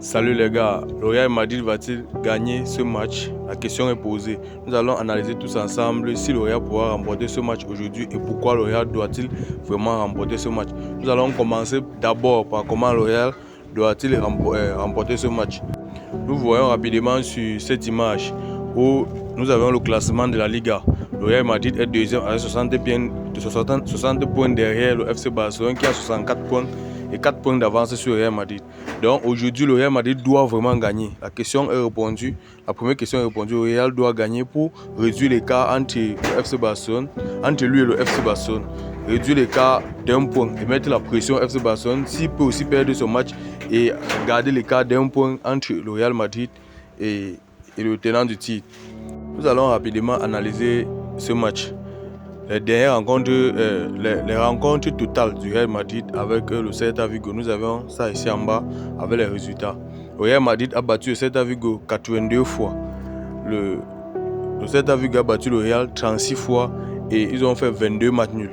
Salut les gars, le Real Madrid va-t-il gagner ce match? La question est posée. Nous allons analyser tous ensemble si le Real pourra remporter ce match aujourd'hui et pourquoi le Real doit-il vraiment remporter ce match. Nous allons commencer d'abord par comment le Real doit-il remporter ce match. Nous voyons rapidement sur cette image où nous avons le classement de la Liga. Le Real Madrid est deuxième avec 60 points derrière le FC Barcelone qui a 64 points et 4 points d'avance sur le Real Madrid. Donc aujourd'hui, le Real Madrid doit vraiment gagner. La question est répondue. La première question est répondue. Le Real doit gagner pour réduire l'écart entre le FC Barcelone, entre lui et le FC Barcelone. Réduire l'écart d'un point et mettre la pression au FC Barcelone. S'il peut aussi perdre son match et garder l'écart d'un point entre le Real Madrid et le tenant du titre. Nous allons rapidement analyser ce match. Les dernières rencontres, les rencontres totales du Real Madrid avec le Celta Vigo. Nous avons ça ici en bas avec les résultats. Le Real Madrid a battu le Celta Vigo 82 fois. Le Celta Vigo a battu le Real 36 fois et ils ont fait 22 matchs nuls.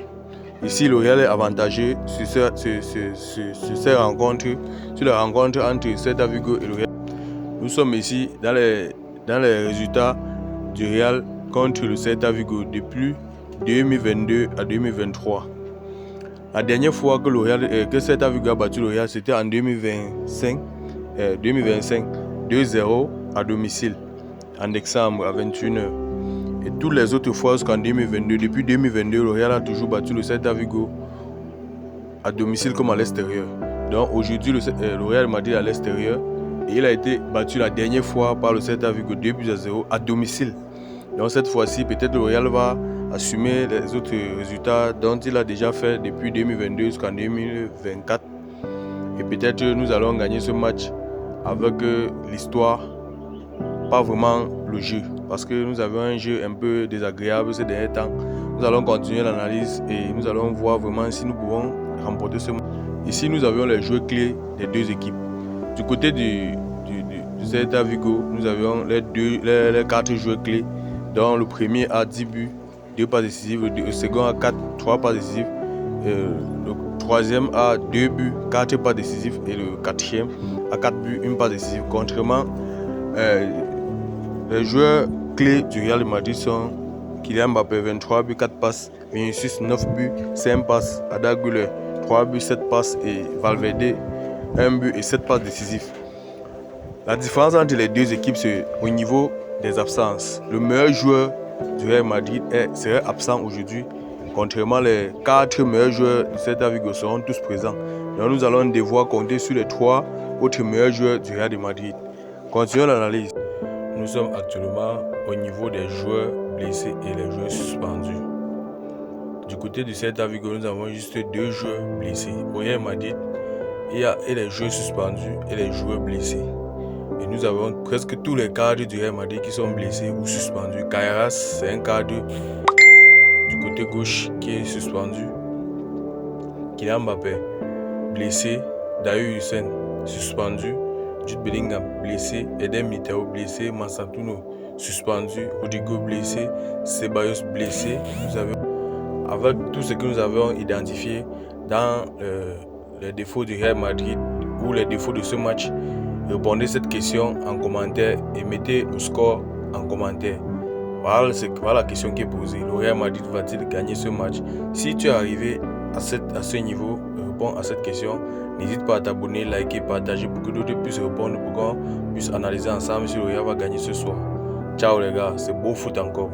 Ici, le Real est avantagé sur ces rencontres, sur la rencontre entre le Celta Vigo et le Real. Nous sommes ici dans les résultats du Real contre le Celta Vigo depuis 2022 à 2023. La dernière fois que le Celta Vigo a battu le Real, c'était en 2025 2-0 à domicile en décembre à 21h. Et toutes les autres fois jusqu'en 2022, depuis 2022, le Real a toujours battu le Celta Vigo à domicile comme à l'extérieur. Donc aujourd'hui, le Real Madrid à l'extérieur et il a été battu la dernière fois par le Celta Vigo 2-0 à domicile. Donc cette fois-ci, peut-être le Real va assumer les autres résultats dont il a déjà fait depuis 2022 jusqu'en 2024. Et peut-être nous allons gagner ce match avec l'histoire, pas vraiment le jeu. Parce que nous avons un jeu un peu désagréable ces derniers temps. Nous allons continuer l'analyse et nous allons voir vraiment si nous pouvons remporter ce match. Ici, nous avions les joueurs clés des deux équipes. Du côté du Celta Vigo, nous avions les 4 joueurs clés, dont le premier a 10 buts, 2 passes décisives, le second a 3 passes décisives, le troisième a 2 buts, 4 passes décisives et le quatrième a 4 buts, 1 passe décisive. Contrairement, les joueurs clés du Real Madrid sont Kylian Mbappé, 23 buts, 4 passes, Vinicius 9 buts, 5 passes, Arda Güler 3 buts, 7 passes et Valverde 1 but et 7 passes décisives. La différence entre les deux équipes, c'est au niveau des absences. Le meilleur joueur du Real Madrid serait absent aujourd'hui, contrairement les 4 meilleurs joueurs du Celta Vigo seront tous présents. Donc nous allons devoir compter sur les 3 autres meilleurs joueurs du Real Madrid. Continuons l'analyse. Nous sommes actuellement au niveau des joueurs blessés et les joueurs suspendus. Du côté du Celta Vigo, nous avons juste 2 joueurs blessés. Au Real Madrid, il y a les joueurs suspendus et les joueurs blessés. Et nous avons presque tous les cadres du Real Madrid qui sont blessés ou suspendus. Kairas, c'est un cadre du côté gauche qui est suspendu. Kylian Mbappé, blessé. Dario Hussein, suspendu. Jude Bellingham, blessé. Eden Militao, blessé. Masatuno, suspendu. Rodrigo, blessé. Ceballos, blessé. Avec tout ce que nous avons identifié dans les défauts du Real Madrid ou les défauts de ce match, répondez cette question en commentaire et mettez le score en commentaire. Voilà la question qui est posée. Le Real Madrid va-t-il gagner ce match? Si tu es arrivé à ce niveau, réponds à cette question. N'hésite pas à t'abonner, liker, partager pour que d'autres puissent répondre, pour qu'on puisse analyser ensemble si le Real va gagner ce soir. Ciao les gars, c'est beau foot encore.